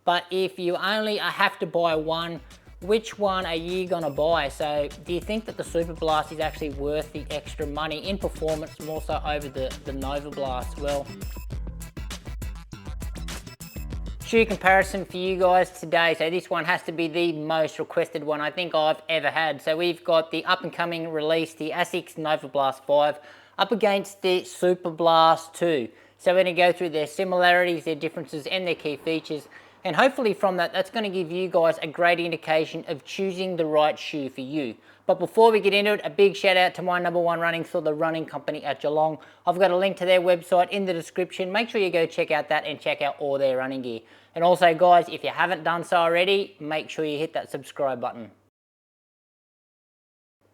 but if you only have to buy one, which one are you gonna buy? So do you think that the Superblast is actually worth the extra money in performance, more so over the Novablast? Well, shoe comparison for you guys today. So this one has to be the most requested one I think I've ever had. So we've got the up and coming release, the ASICS Novablast 5, up against the Superblast 2. So we're going to go through their similarities, their differences, and their key features. And hopefully from that, that's going to give you guys a great indication of choosing the right shoe for you. But before we get into it, a big shout out to my #1 running store, the Running Company at Geelong. I've got a link to their website in the description. Make sure you go check out that and check out all their running gear. And also guys, if you haven't done so already, make sure you hit that subscribe button.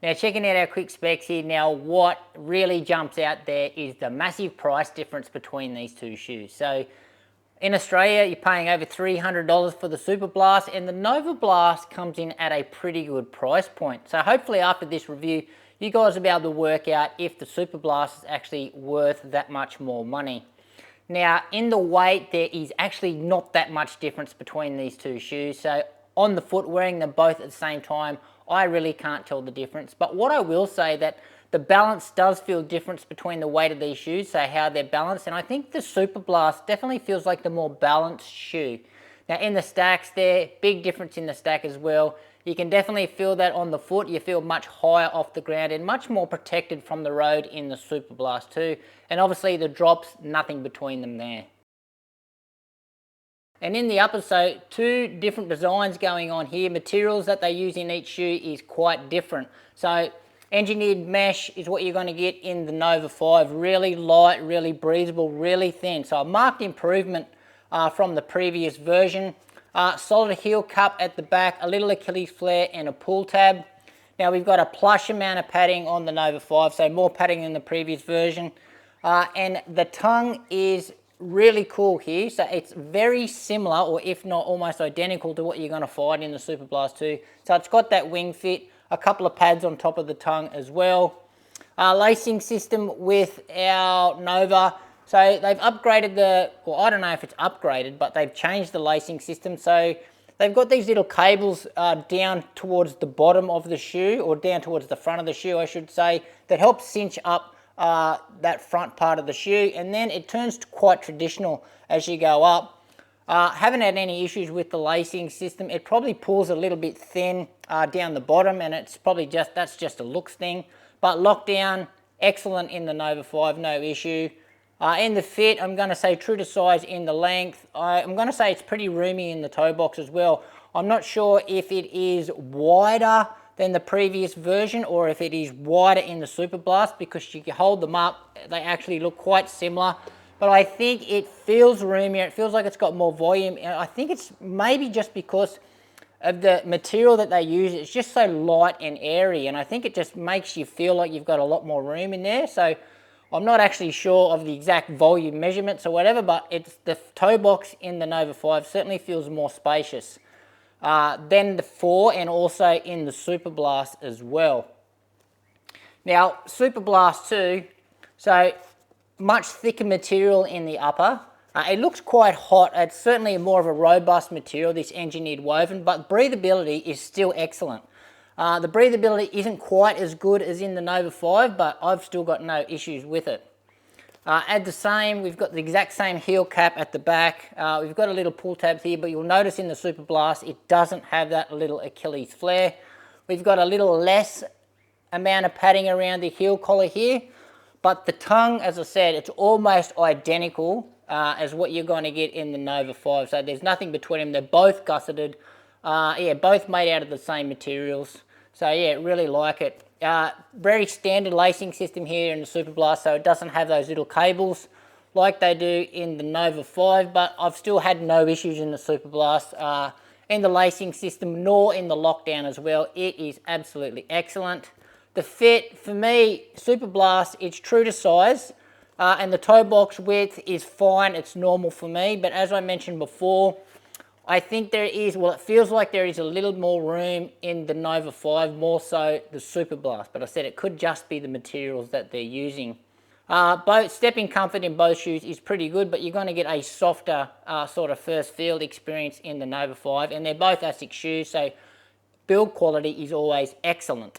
Now checking out our quick specs here, now what really jumps out there is the massive price difference between these two shoes. So in Australia, you're paying over $300 for the Superblast, and the Novablast comes in at a pretty good price point. So hopefully after this review, you guys will be able to work out if the Superblast is actually worth that much more money. Now, in the weight, there is actually not that much difference between these two shoes. So on the foot, wearing them both at the same time, I really can't tell the difference. But what I will say that the balance does feel different between the weight of these shoes, so how they're balanced, and I think the Superblast definitely feels like the more balanced shoe. Now in the stacks there, big difference in the stack as well. You can definitely feel that on the foot. You feel much higher off the ground and much more protected from the road in the Superblast 2. And obviously the drops, nothing between them there. And in the upper, so two different designs going on here. Materials that they use in each shoe is quite different. So engineered mesh is what you're going to get in the Nova 5. Really light, really breathable, really thin. So a marked improvement from the previous version. Solid heel cup at the back, a little Achilles flare and a pull tab. Now we've got a plush amount of padding on the Nova 5, so more padding than the previous version. And the tongue is really cool here. So it's very similar, or if not almost identical to what you're going to find in the Superblast 2. So it's got that wing fit, a couple of pads on top of the tongue as well. Lacing system with our Nova. So they've upgraded well, I don't know if it's upgraded, but they've changed the lacing system. So they've got these little cables down towards the bottom of the shoe, or down towards the front of the shoe, I should say, that help cinch up that front part of the shoe, and then it turns quite traditional as you go up. Haven't had any issues with the lacing system. It probably pulls a little bit thin down the bottom, and it's probably that's just a looks thing. But lockdown, excellent in the Nova 5, no issue. In the fit, I'm going to say true to size in the length. I'm going to say it's pretty roomy in the toe box as well. I'm not sure if it is wider than the previous version or if it is wider in the Superblast, because you can hold them up, they actually look quite similar. But I think it feels roomier, it feels like it's got more volume. I think it's maybe just because of the material that they use. It's just so light and airy, and I think it just makes you feel like you've got a lot more room in there. So I'm not actually sure of the exact volume measurements or whatever, but it's the toe box in the Nova 5 certainly feels more spacious than the 4, and also in the Superblast as well. Now Superblast 2, so much thicker material in the upper. It looks quite hot. It's certainly more of a robust material, this engineered woven, but breathability is still excellent. The breathability isn't quite as good as in the Nova 5, but I've still got no issues with it. We've got the exact same heel cap at the back. We've got a little pull tab here, but you'll notice in the Superblast it doesn't have that little Achilles flare. We've got a little less amount of padding around the heel collar here, but the tongue, as I said, it's almost identical as what you're going to get in the Nova 5. So there's nothing between them. They're both gusseted. Both made out of the same materials. So yeah, really like it. Very standard lacing system here in the Superblast, so it doesn't have those little cables like they do in the Nova 5, but I've still had no issues in the Superblast in the lacing system, nor in the lockdown as well. It is absolutely excellent. The fit, for me, Superblast, it's true to size, and the toe box width is fine, it's normal for me, but as I mentioned before, I think there is, well, it feels like there is a little more room in the Nova 5, more so the Superblast, but I said it could just be the materials that they're using. Both stepping comfort in both shoes is pretty good, but you're going to get a softer sort of first field experience in the Nova 5, and they're both ASICS shoes, so build quality is always excellent.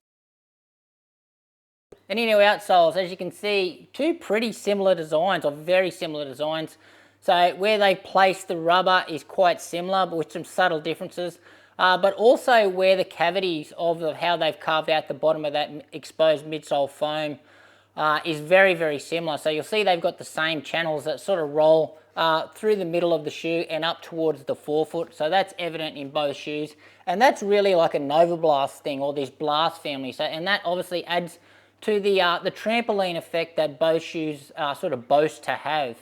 And in our outsoles, as you can see, two pretty similar designs, or very similar designs. So where they place the rubber is quite similar, but with some subtle differences. But also where the cavities of how they've carved out the bottom of that exposed midsole foam is very, very similar. So you'll see they've got the same channels that sort of roll through the middle of the shoe and up towards the forefoot. So that's evident in both shoes. And that's really like a Novablast thing, or this Blast family. So, and that obviously adds to the trampoline effect that both shoes sort of boast to have.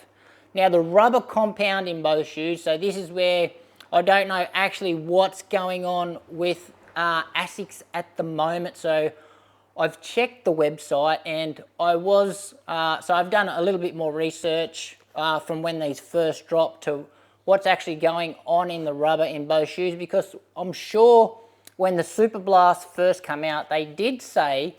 Now the rubber compound in both shoes, so this is where I don't know actually what's going on with ASICS at the moment. So I've checked the website, and so I've done a little bit more research from when these first dropped to what's actually going on in the rubber in both shoes, because I'm sure when the Superblast first came out, they did say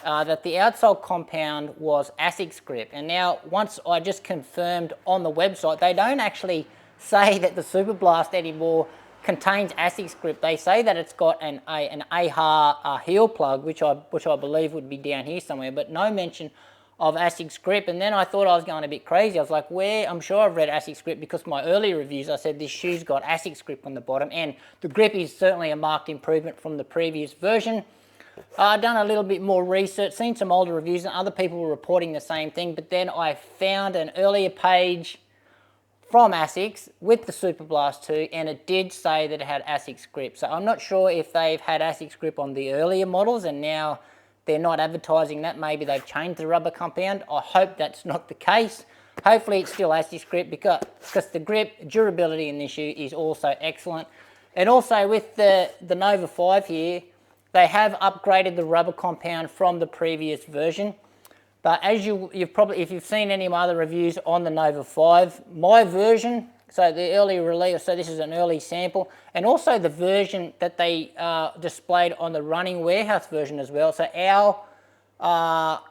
that the outsole compound was ASICS grip, and now once I just confirmed on the website, they don't actually say that the Superblast anymore contains ASICS grip. They say that it's got an AHA heel plug, which I believe would be down here somewhere, but no mention of ASICS grip. And then I thought I was going a bit crazy. I was like, where? I'm sure I've read ASICS grip, because my earlier reviews I said this shoe's got ASICS grip on the bottom, and the grip is certainly a marked improvement from the previous version. I've done a little bit more research, seen some older reviews, and other people were reporting the same thing, but then I found an earlier page from ASICS with the Superblast 2, and it did say that it had ASICS grip. So I'm not sure if they've had ASICS grip on the earlier models and now they're not advertising that. Maybe they've changed the rubber compound. I hope that's not the case. Hopefully it's still ASICS grip, because the grip durability in this shoe is also excellent. And also with the Nova 5 here, they have upgraded the rubber compound from the previous version. But as you've probably, if you've seen any of my other reviews on the Nova 5, my version, so the early release, so this is an early sample, and also the version that they displayed on the Running Warehouse version as well. So our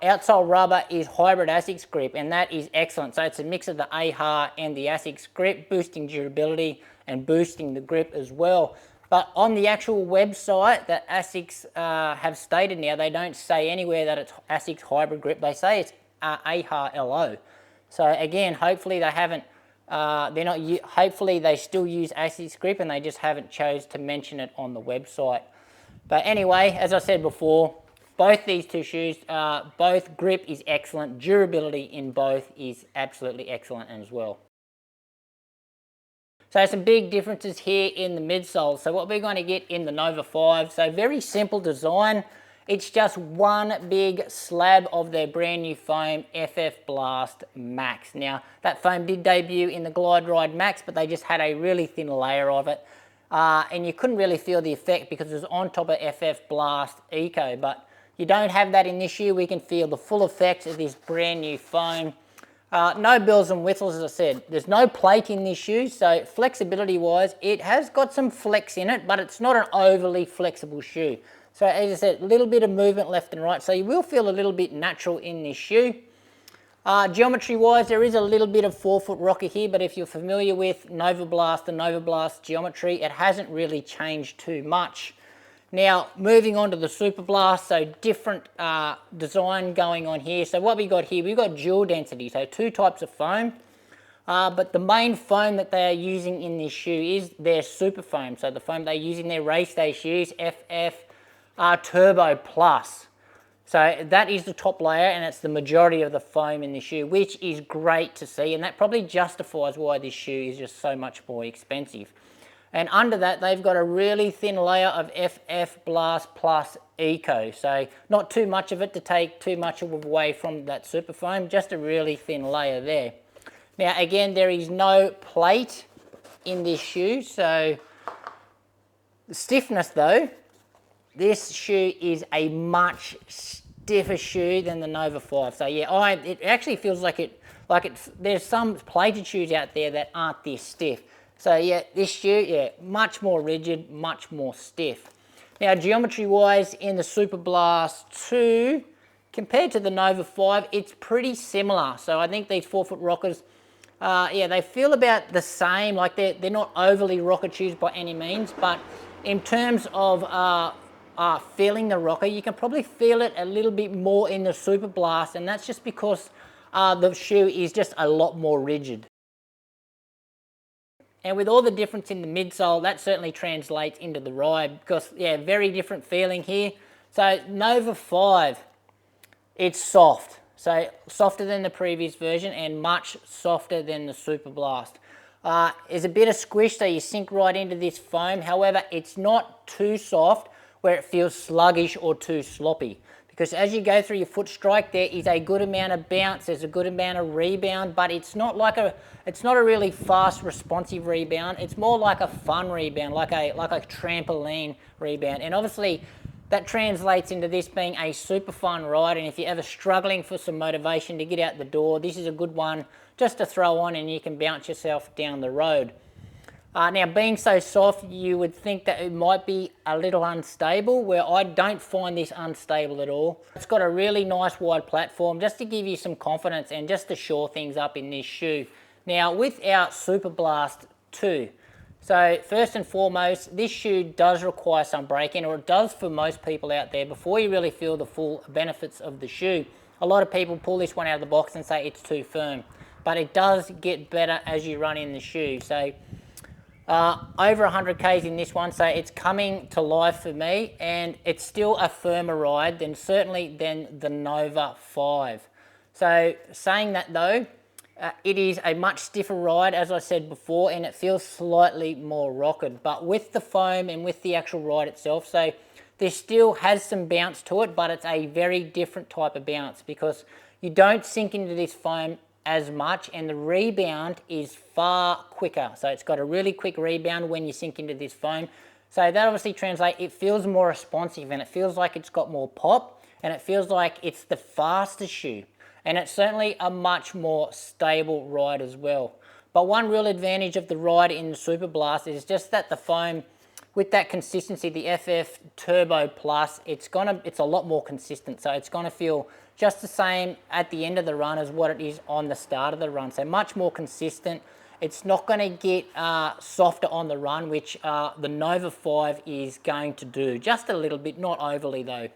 outsole rubber is hybrid ASICS grip, and that is excellent. So it's a mix of the AHA and the ASICS grip, boosting durability and boosting the grip as well. But on the actual website that ASICS have stated now, they don't say anywhere that it's ASICS hybrid grip. They say it's AHA LO. So again, hopefully they haven't, hopefully they still use ASICS grip, and they just haven't chose to mention it on the website. But anyway, as I said before, both these two shoes, both grip is excellent, durability in both is absolutely excellent as well. So some big differences here in the midsole. So what we're going to get in the Nova 5, so very simple design. It's just one big slab of their brand new foam, FF Blast Max. Now, that foam did debut in the Glide Ride Max, but they just had a really thin layer of it. And you couldn't really feel the effect because it was on top of FF Blast Eco, but you don't have that in this shoe. We can feel the full effects of this brand new foam. No bells and whistles, as I said. There's no plate in this shoe, so flexibility-wise, it has got some flex in it, but it's not an overly flexible shoe. So as I said, a little bit of movement left and right, so you will feel a little bit natural in this shoe. Geometry-wise, there is a little bit of forefoot rocker here, but if you're familiar with Novablast, the Novablast geometry, it hasn't really changed too much. Now, moving on to the Superblast, so different design going on here. So what we got here, we've got dual density, so two types of foam. But the main foam that they are using in this shoe is their super foam. So the foam they use in their race day shoes, FF Turbo Plus. So that is the top layer, and it's the majority of the foam in the shoe, which is great to see. And that probably justifies why this shoe is just so much more expensive. And under that, they've got a really thin layer of FF Blast Plus Eco. So not too much of it to take too much away from that super foam, just a really thin layer there. Now again, there is no plate in this shoe. So the stiffness though, this shoe is a much stiffer shoe than the Nova 5. So yeah, it actually feels like there's some plated shoes out there that aren't this stiff. So yeah, this shoe, yeah, much more rigid, much more stiff. Now geometry-wise, in the Superblast 2, compared to the Nova 5, it's pretty similar. So I think these 4-foot rockers, yeah, they feel about the same. Like they're not overly rocket shoes by any means, but in terms of feeling the rocker, you can probably feel it a little bit more in the Superblast, and that's just because the shoe is just a lot more rigid. And with all the difference in the midsole, that certainly translates into the ride because, yeah, very different feeling here. So Nova 5, it's soft. So softer than the previous version and much softer than the Superblast. There's a bit of squish, so you sink right into this foam. However, it's not too soft where it feels sluggish or too sloppy. Because as you go through your foot strike, there is a good amount of bounce, there's a good amount of rebound, but it's not a really fast, responsive rebound. It's more like a fun rebound, like a trampoline rebound. And obviously, that translates into this being a super fun ride. And if you're ever struggling for some motivation to get out the door, this is a good one just to throw on, and you can bounce yourself down the road. Now, being so soft, you would think that it might be a little unstable, where I don't find this unstable at all. It's got a really nice wide platform just to give you some confidence and just to shore things up in this shoe. Now, with our Superblast 2, so first and foremost, this shoe does require some braking, or it does for most people out there, before you really feel the full benefits of the shoe. A lot of people pull this one out of the box and say it's too firm, but it does get better as you run in the shoe. So over 100 Ks in this one, so it's coming to life for me, and it's still a firmer ride than the Nova 5. So saying that though, it is a much stiffer ride, as I said before, and it feels slightly more rocketed, but with the foam and with the actual ride itself. So there still has some bounce to it, but it's a very different type of bounce because you don't sink into this foam as much, and the rebound is far quicker. So it's got a really quick rebound when you sink into this foam. So that obviously translates, it feels more responsive, and it feels like it's got more pop, and it feels like it's the fastest shoe. And it's certainly a much more stable ride as well. But one real advantage of the ride in the Superblast is just that the foam, with that consistency, the FF Turbo Plus, it's a lot more consistent. So it's gonna feel just the same at the end of the run as what it is on the start of the run. So much more consistent. It's not gonna get softer on the run, which the Nova 5 is going to do. Just a little bit, not overly though.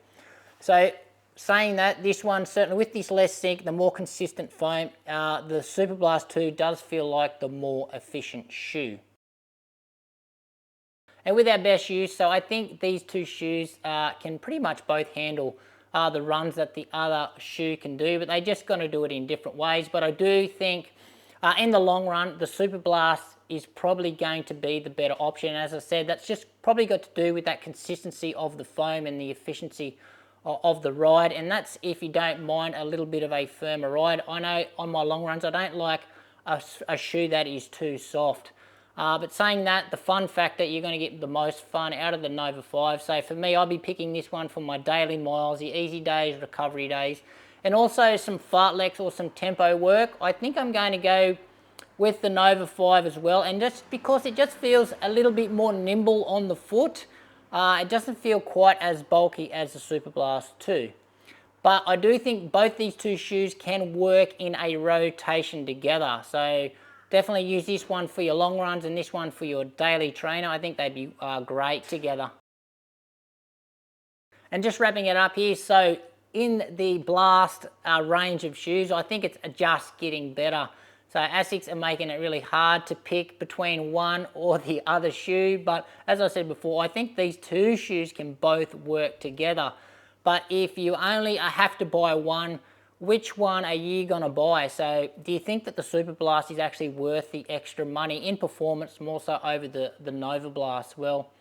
So saying that, this one, certainly with this less sink, the more consistent foam, the Superblast 2 does feel like the more efficient shoe. And with our best shoes, so I think these two shoes can pretty much both handle the runs that the other shoe can do, but they're just going to do it in different ways. But I do think in the long run, the Superblast is probably going to be the better option. As I said, that's just probably got to do with that consistency of the foam and the efficiency of the ride, and that's if you don't mind a little bit of a firmer ride. I know on my long runs, I don't like a shoe that is too soft. But saying that, the fun factor, you're going to get the most fun out of the Nova 5. So for me, I'll be picking this one for my daily miles, the easy days, recovery days, and also some fartleks or some tempo work. I think I'm going to go with the Nova 5 as well, and just because it just feels a little bit more nimble on the foot. It doesn't feel quite as bulky as the Superblast 2. But I do think both these two shoes can work in a rotation together. So definitely use this one for your long runs and this one for your daily trainer. I think they'd be great together. And just wrapping it up here, so in the Blast range of shoes, I think it's just getting better. So ASICS are making it really hard to pick between one or the other shoe. But as I said before, I think these two shoes can both work together. But if you only have to buy one, which one are you going to buy? So do you think that the Superblast is actually worth the extra money in performance, more so over the Novablast? Well,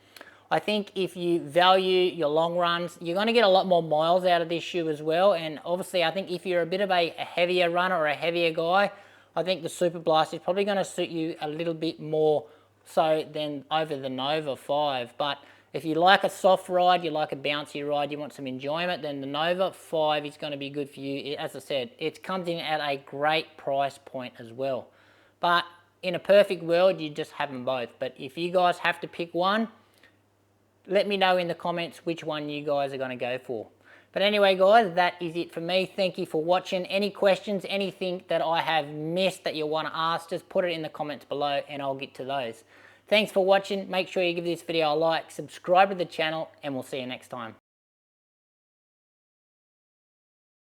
I think if you value your long runs, you're going to get a lot more miles out of this shoe as well. And obviously, I think if you're a bit of a heavier runner or a heavier guy, I think the Superblast is probably going to suit you a little bit more so than over the Nova 5. But if you like a soft ride, you like a bouncy ride, you want some enjoyment, then the Nova 5 is going to be good for you. As I said, it comes in at a great price point as well. But in a perfect world, you just have them both. But if you guys have to pick one, let me know in the comments which one you guys are going to go for. But anyway, guys, that is it for me. Thank you for watching. Any questions, anything that I have missed that you want to ask, just put it in the comments below and I'll get to those. Thanks for watching. Make sure you give this video a like, subscribe to the channel, and we'll see you next time.